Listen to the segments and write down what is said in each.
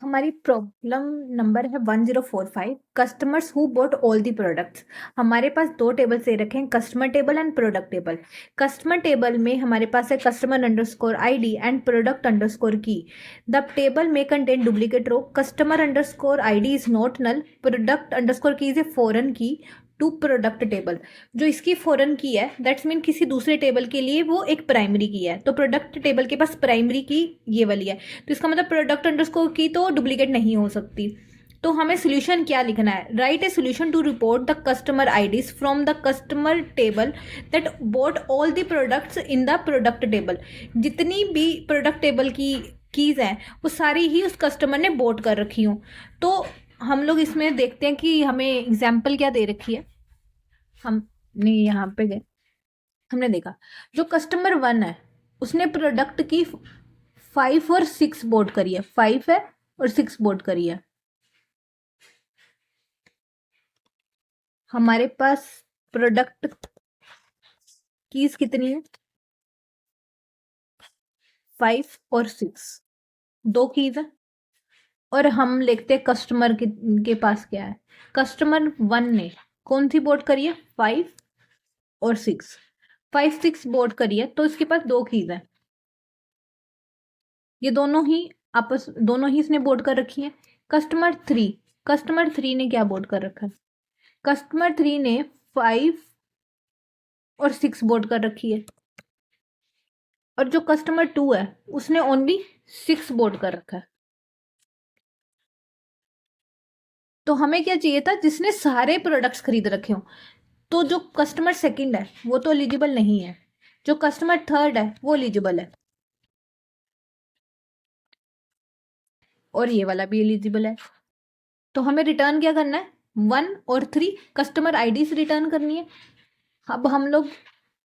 हमारी problem number है 1045। Customers who bought all the products. हमारे पास दो टेबल दे रखे हैं, customer table and product table. Customer table में हमारे पास है customer underscore ID and product underscore key. The table में contain duplicate row. Customer underscore ID is not null, product underscore key is a foreign key to product table. जो इसकी foreign की है that's mean किसी दूसरे table के लिए वो एक प्राइमरी की है, तो प्रोडक्ट टेबल के पास प्राइमरी की ये वाली है, तो इसका मतलब प्रोडक्ट अंडरस्कोर की तो डुप्लीकेट नहीं हो सकती। तो हमें सोल्यूशन क्या लिखना है? Write a solution to report the customer IDs from the customer table that bought all the products in the product table. जितनी भी प्रोडक्ट टेबल की कीज हैं वो सारी ही उस कस्टमर ने बोट कर रखी हूँ। तो हम लोग इसमें देखते हैं कि हमें एग्जाम्पल क्या दे रखी है। हमने यहाँ पे गए, हमने देखा जो कस्टमर 1 है उसने प्रोडक्ट की 5 और 6 बोट करी है, 5 है और 6 बोट करी है। हमारे पास प्रोडक्ट कीज कितनी है? 5 और 6, दो कीज है। और हम लिखते हैं कस्टमर के पास क्या है। कस्टमर 1 ने कौन सी बोट करी है? 5 और 6। 5 6 बोट करी है तो इसके पास दो कीज है। ये दोनों ही इसने बोट कर रखी है। कस्टमर 3 ने क्या बोट कर रखा है? कस्टमर 3 ने 5 और 6 बोट कर रखी है। और जो कस्टमर 2 है उसने ओनली 6 बोट कर रखा है। तो हमें क्या चाहिए था? जिसने सारे प्रोडक्ट्स खरीद रखे हो। तो जो कस्टमर 2 है वो तो एलिजिबल नहीं है, जो कस्टमर 3 है वो एलिजिबल है, और ये वाला भी एलिजिबल है। तो हमें रिटर्न क्या करना है? 1 और 3 कस्टमर आईडी से रिटर्न करनी है। अब हम लोग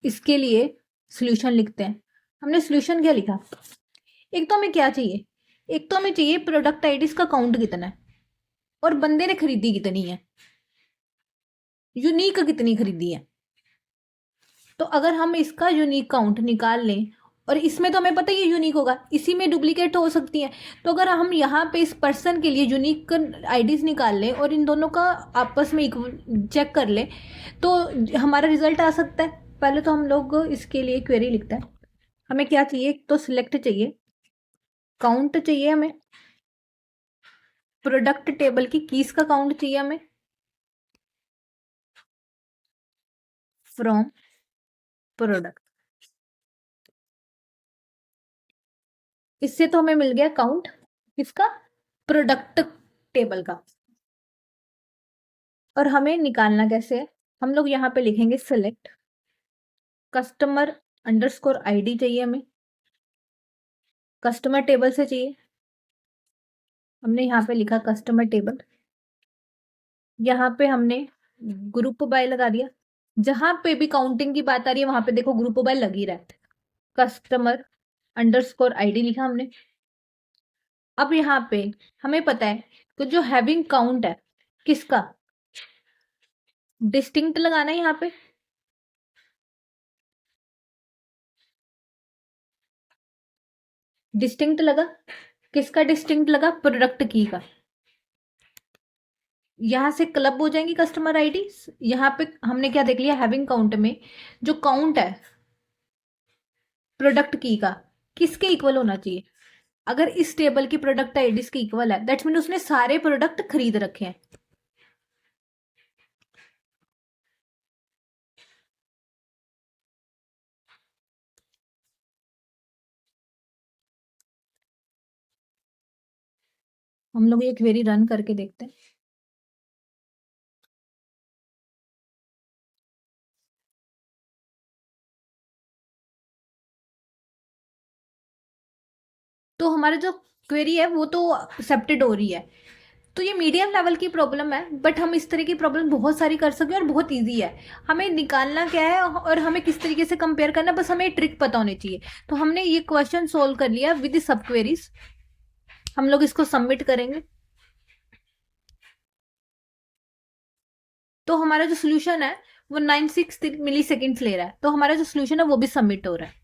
इसके लिए सोल्यूशन लिखते हैं। हमने सोल्यूशन क्या लिखा? एक तो हमें क्या चाहिए? एक तो हमें चाहिए प्रोडक्ट आईडीज का काउंट कितना है और बंदे ने खरीदी कितनी है, यूनिक कितनी खरीदी है। तो अगर हम इसका यूनिक काउंट निकाल लें, और इसमें तो हमें पता है ये यूनिक होगा, इसी में डुप्लीकेट हो सकती है। तो अगर हम यहाँ पे इस पर्सन के लिए यूनिक आईडीज निकाल लें और इन दोनों का आपस में चेक कर लें तो हमारा रिजल्ट आ सकता है। पहले तो हम लोग इसके लिए क्वेरी लिखते हैं। हमें क्या चाहिए? तो सिलेक्ट चाहिए, काउंट चाहिए, हमें प्रोडक्ट टेबल की कीज का काउंट चाहिए हमें फ्रॉम प्रोडक्ट। इससे तो हमें मिल गया काउंट किसका? प्रोडक्ट टेबल का। और हमें निकालना कैसे है? हम लोग यहाँ पे लिखेंगे सिलेक्ट कस्टमर अंडरस्कोर आईडी चाहिए हमें, कस्टमर टेबल से चाहिए। हमने यहाँ पे लिखा कस्टमर टेबल, यहाँ पे हमने ग्रुप बाय लगा दिया। जहां पे भी काउंटिंग की बात आ रही है वहां पे देखो ग्रुप बाय लग ही रहा है। कस्टमर अंडरस्कोर आईडी लिखा हमने। अब यहाँ पे हमें पता है कि जो हैविंग काउंट है किसका, डिस्टिंक्ट लगाना है यहाँ पे। डिस्टिंक्ट लगा, किसका डिस्टिंक्ट लगा? प्रोडक्ट की का। यहां से क्लब हो जाएंगी कस्टमर आईडी। यहाँ पे हमने क्या देख लिया? हैविंग काउंट में जो काउंट है प्रोडक्ट की का किसके इक्वल होना चाहिए? अगर इस टेबल की प्रोडक्ट आईडीज के इक्वल है दैट्स मीन उसने सारे प्रोडक्ट खरीद रखे हैं। हम लोग ये क्वेरी रन करके देखते हैं। तो हमारा जो क्वेरी है वो तो एक्सेप्टेड हो रही है। तो ये मीडियम लेवल की प्रॉब्लम है, बट हम इस तरह की प्रॉब्लम बहुत सारी कर सकते हैं और बहुत इजी है। हमें निकालना क्या है और हमें किस तरीके से कंपेयर करना है, बस हमें ट्रिक पता होनी चाहिए। तो हमने ये क्वेश्चन सोल्व कर लिया विद सब क्वेरीज। हम लोग इसको सबमिट करेंगे। तो हमारा जो सोल्यूशन है वो 96 मिली सेकेंड्स ले रहा है, तो हमारा जो सोल्यूशन है वो भी सबमिट हो रहा है।